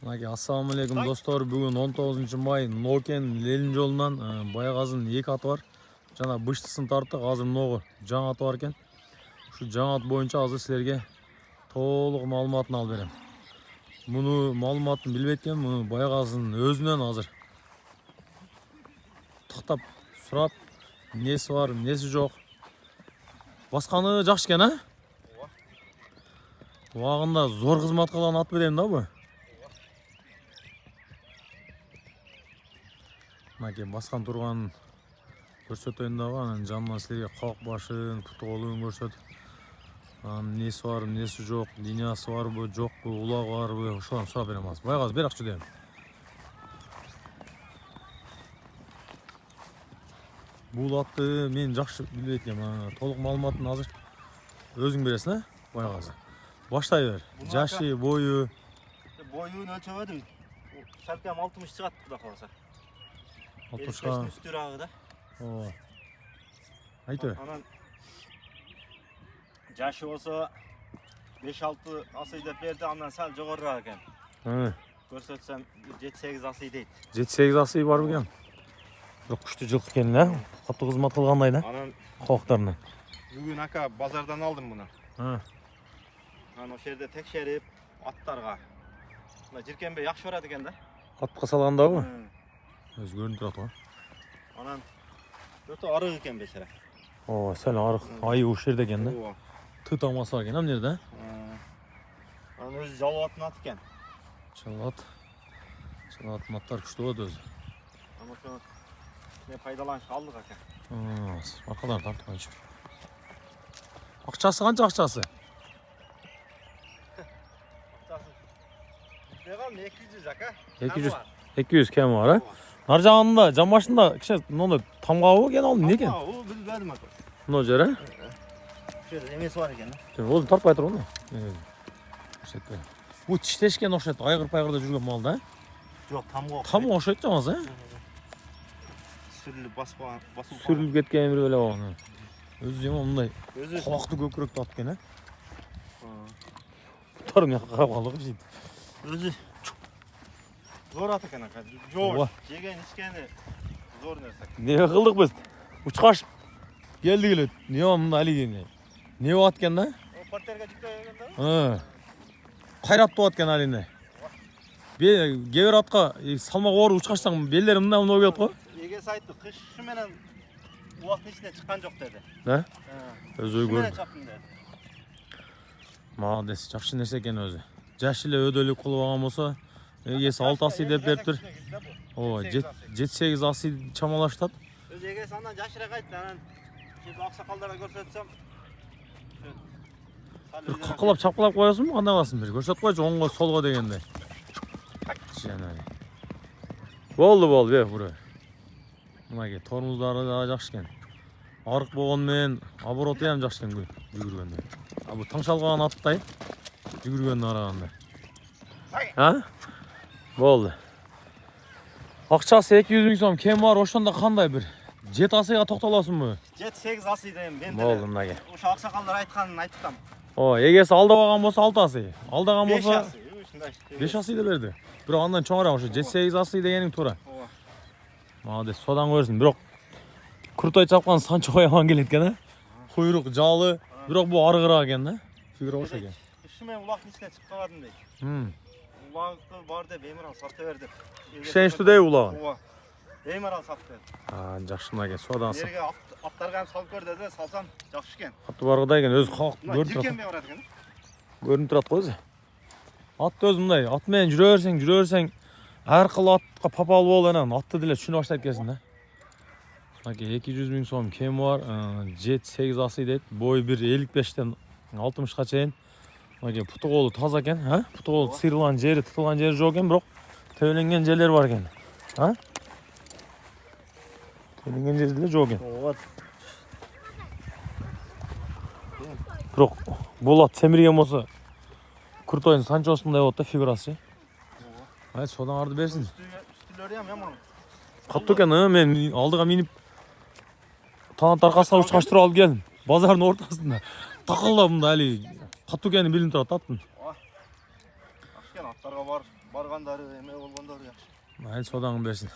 Assalamu alaikum dostlar. Bugün 19 may Noken Lelin jolundan Bayagazın 2 atı var. Jana bıştıсын tarttık. Hazır noğu жаңа atı var eкен. Şu жаңа at boyunca azı sizlerge толық маалыматын алып берем. Bunu маалыматын билбеткен, bunu Bayagazın özünden hazır. Тықтап сұрап, несі бар, несі жоқ. Басқаны жақсы екен, а? Уағында зор қызмат қылған ат берем да bu. Басқан тұрған көрсетейін дағы, жанынан сілерге қауық башын, пұты қолын көрсет. Несі бар, несі жоқ, линиясы бар бұ, жоқ бұ, ұлағы бар бұ, ұшылан сұрап берем аз. Байғаз, бер ақшы дейм. Бұл атты мен жақшы білбейтем, толық малыматын азыр өзің бересін, Байғазы. Баштай бер, жашы, бойы. Бойын өлчеп өдім, шәлкем 60 шығат құда қаласа. 60-ға үстір ағы да. Айты. Анан жашы болса 5-6 асый деп берді, андан сәл жоғырырақ екен. Көрсетсем 7-8 асый дейді. 7-8 асый бар бұген. Жоқ күшті жылқы екен, қатты қызмат қылғандай, қауықтарына. Бүгін ака базардан алдым бұны. О жерде текшеріп, аттарға. Jirkenбей яқшы барады екен да. Атқа салғанда ғой? Өз көрініп тұрады ғой. Анан өте арық екен бешара. Сәл арық, айы ұш жерде екен да. Тұт амасы бар екен, нерде? Анан өзі жалуатын ат екен. Жалуатын аттар күшті болады өзі. Ама соны не пайдаланышқа алдық екен. Арқадан тартып қойшы. Ақшасы қанша ақшасы? Beğen 200 aka. 200 kemi var ha? Nar жағында, жан башында кіші ноны тамғауы кен алдым, не екен? Ол білбәдім aka. Мына жері? Шöyle емесі бар екен. Өзі тартпай тұр оны. Бұл тіштешкен оқшайды, айғыр-пайғырда жүрген мал да? Жоқ, тамға оқшайды. Тамға оқшайды жаңасы, Сүріліп басып. Сүріліп кеткен бір бөле оған. Өзі жема мұндай қуақты көкіректі ат кен, Тарым яққа қағалық жейді. Өзі зор ат екен ака. Жоқ, жеген ішкені зор нәрсе. Не қылдық біз? Ұшқашып келді келеді. Не var мұнда әлігені? Не ат кен да? Партерге жүктеп егенде ма? Қайратты ат кен әліне. Гевер атқа салмақ оры ұшқаштан белдері мұнда мұнда келді қой? Егесі айтты, қышы менен уақыттың ішіне шыққан жоқ деді. Да? Өзі ой көрді. Шаптым деді. Молодец, жақсы нәрсе екен өзі. Жәшілі өдөлік қылып алған болса, егесі 6 асый деп беріп тұр. 7-8 асый чамалаштады. Өзі егесі андан жашырақ айтты, анан ақсақалдарға көрсетсем. Бір қақылап чапқылап қоясың ба, қандай қаласың бір? Көрсет қойшы, оңға солға дегенде. Болды, бе, бұры. Мұнай тормыздары да жақсы екен. Арық болғанмен, обороты ем жақсы екен жүгіргенде. Бұл таңшалған аттай жүгіргенде арағанда. Болды. Ақшасы 200 000 сом кем бар, ошонда қандай бір? 7 асыйға тоқталасың ба? 7-8 асый дейм. Болды, мұнай. Оша ақсақалдар айтқанын айтқам. Егесі алдап алған болса 6 асый. Алдаған болса 5 асый да берді. Бірақ андан чоңырақ, 7-8 асый дегенің тура. Молодец, содан көрсін. Бірақ құртай чапқан санчо қойаман келеді екен, құйрық жалы. Бірақ бұл арығырақ екен, фигура оша екен. Шымен ұлақтың ішіне шығып қаладым дейді. Ұлақты бар деп, Емірал сатты берді. Кішеншті дей ұлағын? Емірал сатты берді. Жақшына екен, содан сап. Ерге аттарға салып көр деді, салсам жақшы екен. Атты барғыда екен, өзі қауықты көрініп тұрады. Jirkenбей барады екен. Көрініп тұрады қой өзі. Атты өзі мұндай, атымен жүрерсең, әрқылы атқа папалы бол, атты діле түшіне баштайды кесін. 200 000 сом кем бар, 7-8 асый дейді, бой бір 55-тен 60-қа чейін. Пұты қолы таза екен, пұты қолы сыйрылған жері, тұтылған жері жоқ екен, бірақ төленген жерлер бар екен. Төленген жерлер жоқ екен. Бірақ бұл ат семірген болса, Құртойын санчосындай болды да фигурасы. Содан арды берсін. Үстілері ем, яман. Қатты екен, мен алдыға миніп Танаттар қасқа ұшқаштыру алып келдім. Базардың ортасында. Тақылдабымда әлі қатты екені білін тұрады аттың. Ашкен аттарға Bargandары, эме болгондору жакшы. Mayli sodağını bersin.